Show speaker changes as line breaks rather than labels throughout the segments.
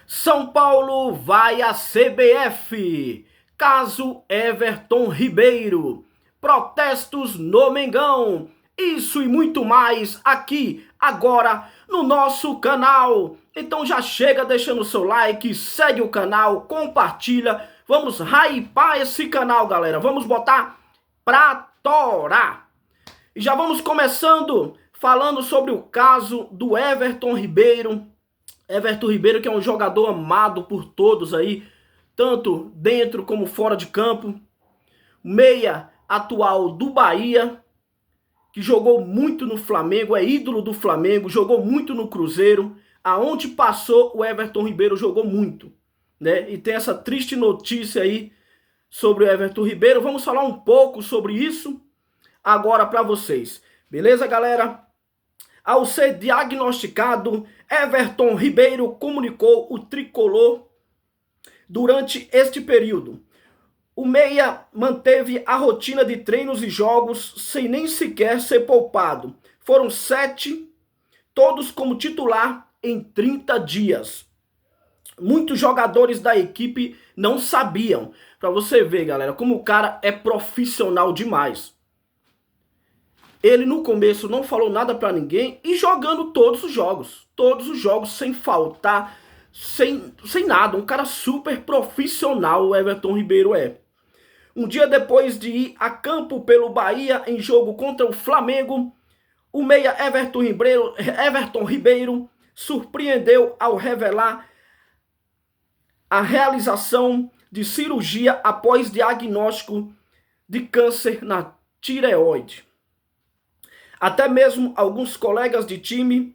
São Paulo vai à CBF. Caso Everton Ribeiro. Protestos no Mengão. Isso e muito mais aqui, agora, no nosso canal. Então já chega deixando o seu like, segue o canal, compartilha. Vamos hypar esse canal, galera. Vamos botar pra torar. E já vamos começando falando sobre o caso do Everton Ribeiro. Everton Ribeiro, que é um jogador amado por todos aí, tanto dentro como fora de campo. Meia atual do Bahia, que jogou muito no Flamengo, é ídolo do Flamengo, jogou muito no Cruzeiro. Aonde passou, o Everton Ribeiro jogou muito, né? E tem essa triste notícia aí sobre o Everton Ribeiro. Vamos falar um pouco sobre isso agora para vocês. Beleza, galera? Ao ser diagnosticado, Everton Ribeiro comunicou o tricolor durante este período. O meia manteve a rotina de treinos e jogos sem nem sequer ser poupado. Foram 7, todos como titular em 30 dias. Muitos jogadores da equipe não sabiam. Para você ver, galera, como o cara é profissional demais. Ele no começo não falou nada para ninguém e jogando todos os jogos sem faltar, sem nada. Um cara super profissional, o Everton Ribeiro é. Um dia depois de ir a campo pelo Bahia em jogo contra o Flamengo, o meia Everton Ribeiro surpreendeu ao revelar a realização de cirurgia após diagnóstico de câncer na tireoide. Até mesmo alguns colegas de time,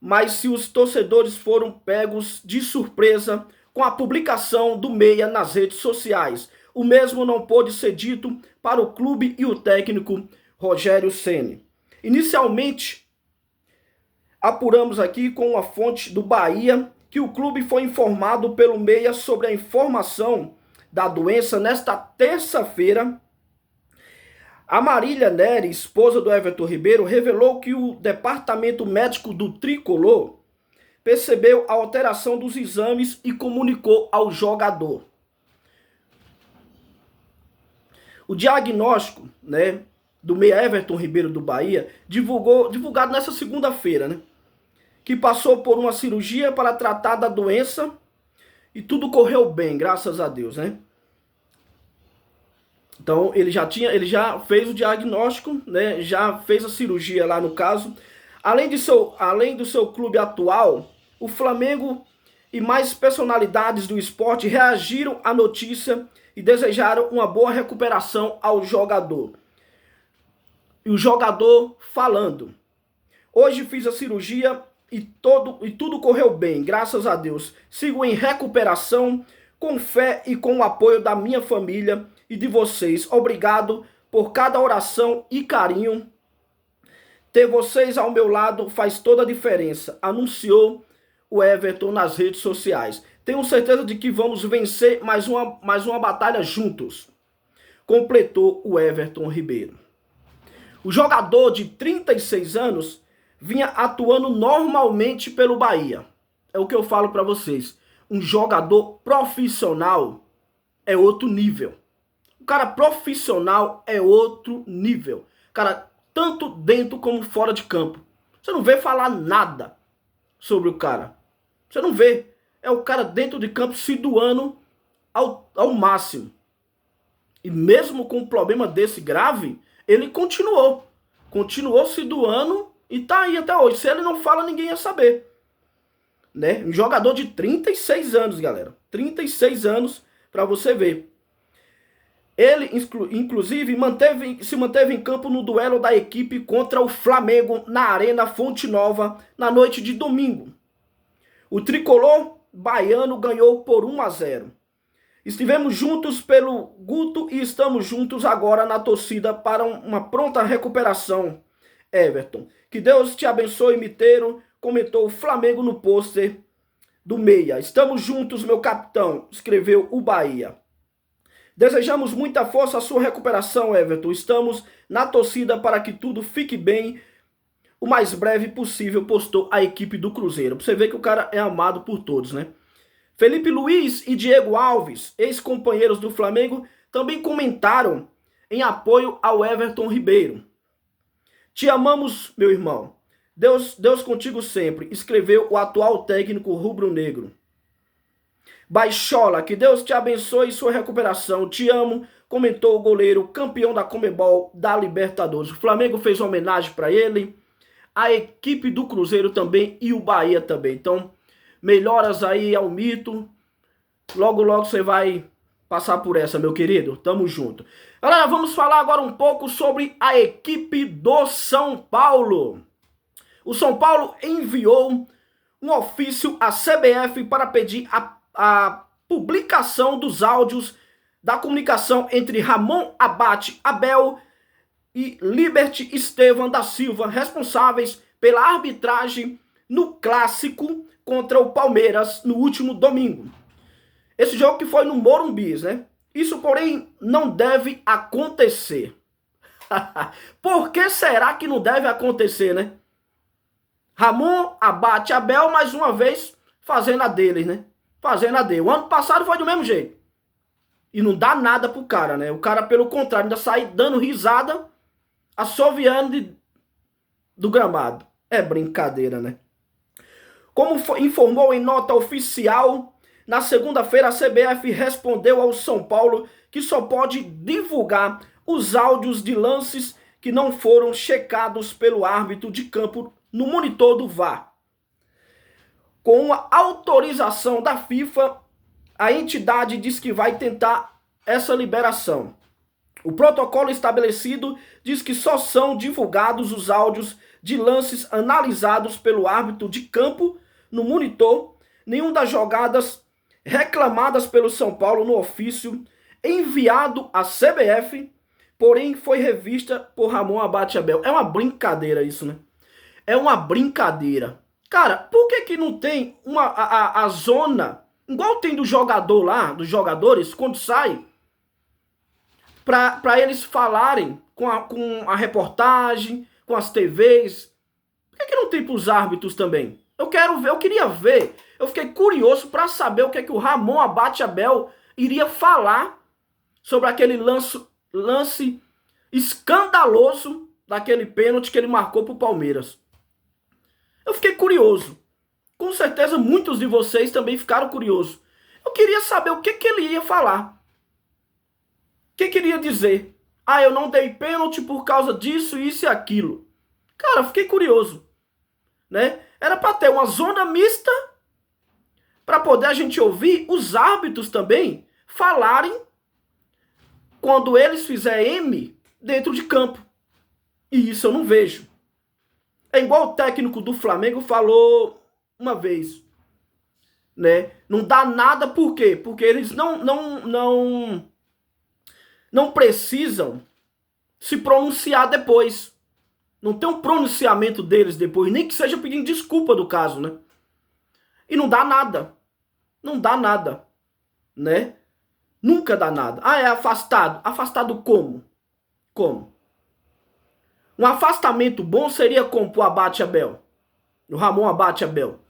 mas se os torcedores foram pegos de surpresa com a publicação do meia nas redes sociais. O mesmo não pôde ser dito para o clube e o técnico Rogério Ceni. Inicialmente, apuramos aqui com uma fonte do Bahia que o clube foi informado pelo meia sobre a informação da doença nesta terça-feira. A Marília Neri, esposa do Everton Ribeiro, revelou que o departamento médico do tricolor percebeu a alteração dos exames e comunicou ao jogador. O diagnóstico, né, do meia Everton Ribeiro do Bahia, divulgado nessa segunda-feira, né, que passou por uma cirurgia para tratar da doença e tudo correu bem, graças a Deus, né? Então ele já fez o diagnóstico, né? Já fez a cirurgia lá no caso. Além do seu clube atual, o Flamengo e mais personalidades do esporte reagiram à notícia e desejaram uma boa recuperação ao jogador. E o jogador falando: hoje fiz a cirurgia e tudo correu bem, graças a Deus. Sigo em recuperação, com fé e com o apoio da minha família e de vocês. Obrigado por cada oração e carinho. Ter vocês ao meu lado faz toda a diferença, anunciou o Everton nas redes sociais. Tenho certeza de que vamos vencer mais uma batalha juntos, completou o Everton Ribeiro. O jogador de 36 anos vinha atuando normalmente pelo Bahia. É o que eu falo para vocês. Um jogador profissional é outro nível. O cara profissional é outro nível. Cara, tanto dentro como fora de campo. Você não vê falar nada sobre o cara. Você não vê. É o cara dentro de campo se doando ao máximo. E mesmo com um problema desse grave, ele continuou. Continuou se doando e tá aí até hoje. Se ele não fala, ninguém ia saber. Né? Um jogador de 36 anos, galera. 36 anos, para você ver. Ele, inclusive, se manteve em campo no duelo da equipe contra o Flamengo na Arena Fonte Nova na noite de domingo. O tricolor baiano ganhou por 1-0. Estivemos juntos pelo Guto e estamos juntos agora na torcida para uma pronta recuperação. Everton, que Deus te abençoe, Miteiro, comentou o Flamengo no pôster do meia. Estamos juntos, meu capitão, escreveu o Bahia. Desejamos muita força à sua recuperação, Everton. Estamos na torcida para que tudo fique bem o mais breve possível, postou a equipe do Cruzeiro. Pra você ver que o cara é amado por todos, né? Felipe Luiz e Diego Alves, ex-companheiros do Flamengo, também comentaram em apoio ao Everton Ribeiro. Te amamos, meu irmão. Deus contigo sempre, escreveu o atual técnico rubro-negro. Baixola, que Deus te abençoe em sua recuperação. Te amo, comentou o goleiro campeão da Conmebol da Libertadores. O Flamengo fez uma homenagem para ele, a equipe do Cruzeiro também e o Bahia também. Então, melhoras aí ao mito. Logo, logo você vai passar por essa, meu querido. Tamo junto. Galera, vamos falar agora um pouco sobre a equipe do São Paulo. O São Paulo enviou um ofício à CBF para pedir a publicação dos áudios da comunicação entre Ramon Abate Abel e Liberty Estevam da Silva, responsáveis pela arbitragem no clássico contra o Palmeiras no último domingo. Esse jogo que foi no Morumbi, né? Isso, porém, não deve acontecer. Por que será que não deve acontecer, né? Ramon Abate Abel, mais uma vez, fazendo a deles, né? Fazendo a dele. O ano passado foi do mesmo jeito. E não dá nada pro cara, né? O cara, pelo contrário, ainda sai dando risada, assoviando do gramado. É brincadeira, né? Como informou em nota oficial, na segunda-feira a CBF respondeu ao São Paulo que só pode divulgar os áudios de lances que não foram checados pelo árbitro de campo no monitor do VAR. Com a autorização da FIFA, a entidade diz que vai tentar essa liberação. O protocolo estabelecido diz que só são divulgados os áudios de lances analisados pelo árbitro de campo no monitor, nenhum das jogadas reclamadas pelo São Paulo no ofício enviado à CBF, porém foi revista por Ramon Abate Abel. É uma brincadeira isso, né? É uma brincadeira. Cara, por que não tem a zona, igual tem do jogador lá, dos jogadores, quando sai, para eles falarem com a reportagem, com as TVs? Por que não tem para os árbitros também? Eu queria ver, eu fiquei curioso para saber o que o Ramon Abate Abel iria falar sobre aquele lance escandaloso daquele pênalti que ele marcou pro Palmeiras. Eu fiquei curioso. Com certeza muitos de vocês também ficaram curiosos. Eu queria saber o que ele ia falar. O que ele ia dizer? Ah, eu não dei pênalti por causa disso, isso e aquilo. Cara, eu fiquei curioso. Né? Era para ter uma zona mista para poder a gente ouvir os árbitros também falarem quando eles fizerem M dentro de campo. E isso eu não vejo. É igual o técnico do Flamengo falou uma vez, né? Não dá nada, por quê? Porque eles não precisam se pronunciar depois. Não tem um pronunciamento deles depois, nem que seja pedindo desculpa do caso, né? E não dá nada. Não dá nada, né? Nunca dá nada. Ah, é afastado. Afastado como? Como? Um afastamento bom seria como pro Abate Abel, o Ramon Abate Abel.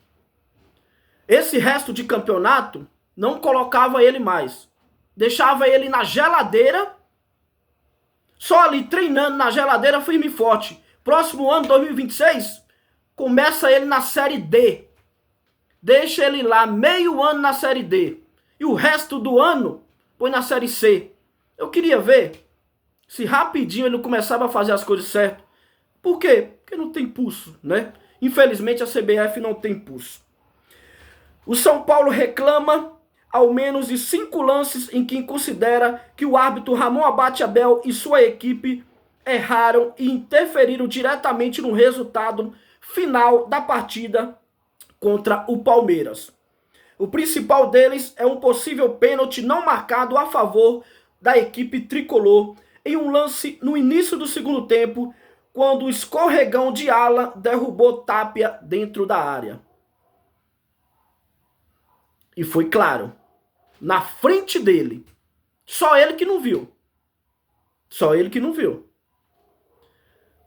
Esse resto de campeonato não colocava ele mais. Deixava ele na geladeira, só ali treinando na geladeira firme e forte. Próximo ano, 2026, começa ele na Série D. Deixa ele lá meio ano na Série D. E o resto do ano põe na Série C. Eu queria ver se rapidinho ele começava a fazer as coisas certas. Por quê? Porque não tem pulso, né? Infelizmente a CBF não tem pulso. O São Paulo reclama ao menos de 5 lances em que considera que o árbitro Ramon Abate Abel e sua equipe erraram e interferiram diretamente no resultado final da partida contra o Palmeiras. O principal deles é um possível pênalti não marcado a favor da equipe tricolor em um lance no início do segundo tempo, quando o escorregão de Alan derrubou Tapia dentro da área. E foi claro, na frente dele. Só ele que não viu. Só ele que não viu.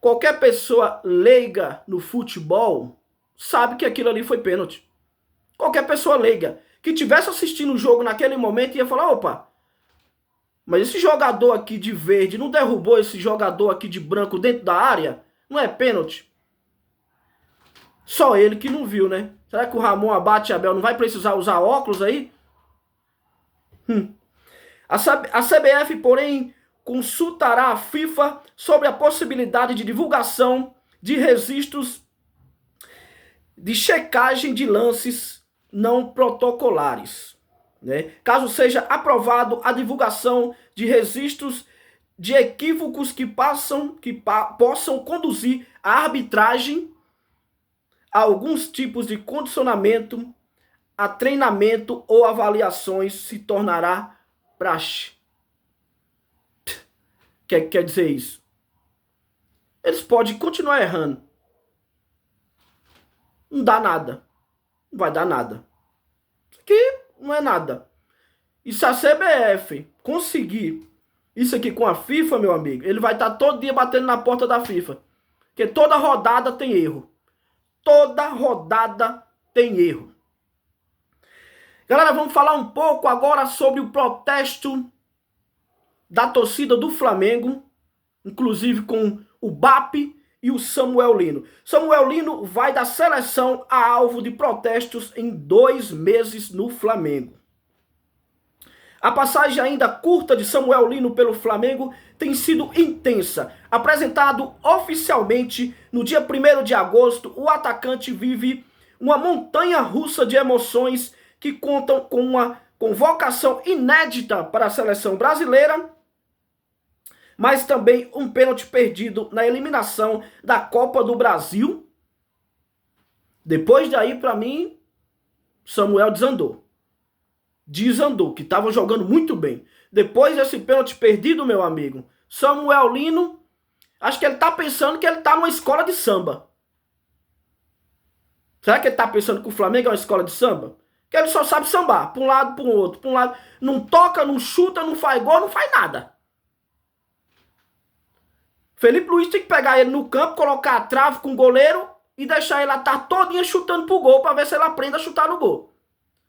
Qualquer pessoa leiga no futebol sabe que aquilo ali foi pênalti. Qualquer pessoa leiga que tivesse assistindo o jogo naquele momento ia falar, opa, mas esse jogador aqui de verde não derrubou esse jogador aqui de branco dentro da área? Não é pênalti? Só ele que não viu, né? Será que o Ramon Abate Abel não vai precisar usar óculos aí? A CBF, porém, consultará a FIFA sobre a possibilidade de divulgação de registros de checagem de lances não protocolares, né? Caso seja aprovado a divulgação de registros de equívocos que possam conduzir a arbitragem a alguns tipos de condicionamento, a treinamento ou avaliações, se tornará praxe. Quer dizer isso? Eles podem continuar errando. Não dá nada. Não vai dar nada. Isso aqui não é nada. E se a CBF conseguir isso aqui com a FIFA, meu amigo, ele vai estar todo dia batendo na porta da FIFA. Porque toda rodada tem erro. Toda rodada tem erro. Galera, vamos falar um pouco agora sobre o protesto da torcida do Flamengo, inclusive com o BAP e o Samuel Lino. Samuel Lino vai da seleção a alvo de protestos em 2 meses no Flamengo. A passagem ainda curta de Samuel Lino pelo Flamengo tem sido intensa. Apresentado oficialmente no dia 1º de agosto, o atacante vive uma montanha-russa de emoções que contam com uma convocação inédita para a seleção brasileira, mas também um pênalti perdido na eliminação da Copa do Brasil. Depois daí, para mim, Samuel desandou, que estava jogando muito bem. Depois desse pênalti perdido, meu amigo, Samuel Lino, acho que ele tá pensando que ele tá numa escola de samba. Será que ele tá pensando que o Flamengo é uma escola de samba? Que ele só sabe sambar, para um lado, para o outro, para um lado. Não toca, não chuta, não faz gol, não faz nada. Felipe Luiz tem que pegar ele no campo, colocar a trave com o goleiro e deixar ele a tarde todinha chutando pro gol para ver se ele aprende a chutar no gol.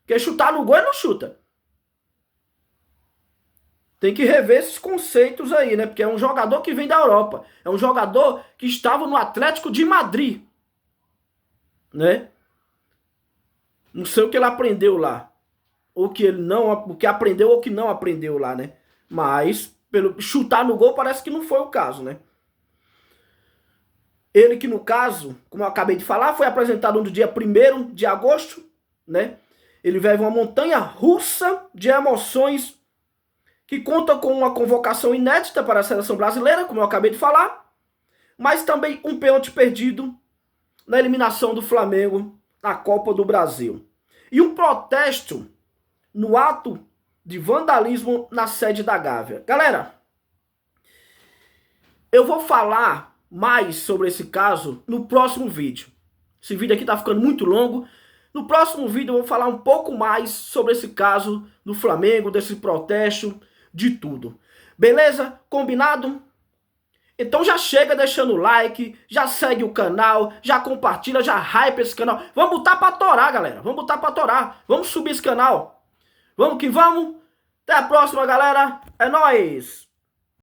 Porque chutar no gol ele não chuta. Tem que rever esses conceitos aí, né? Porque é um jogador que vem da Europa. É um jogador que estava no Atlético de Madrid. Né? Não sei o que ele aprendeu lá. O que aprendeu ou que não aprendeu lá, né? Mas, pelo chutar no gol, parece que não foi o caso, né? Ele que, no caso, como eu acabei de falar, foi apresentado no dia 1º de agosto, né? Ele vive uma montanha russa de emoções que conta com uma convocação inédita para a seleção brasileira, como eu acabei de falar, mas também um pênalti perdido na eliminação do Flamengo na Copa do Brasil. E um protesto no ato de vandalismo na sede da Gávea. Galera, eu vou falar mais sobre esse caso no próximo vídeo. Esse vídeo aqui tá ficando muito longo. No próximo vídeo eu vou falar um pouco mais sobre esse caso do Flamengo, desse protesto, de tudo. Beleza? Combinado? Então já chega deixando o like, já segue o canal, já compartilha, já hype esse canal. Vamos botar pra torar, galera. Vamos botar pra torar. Vamos subir esse canal. Vamos que vamos. Até a próxima, galera. É nóis!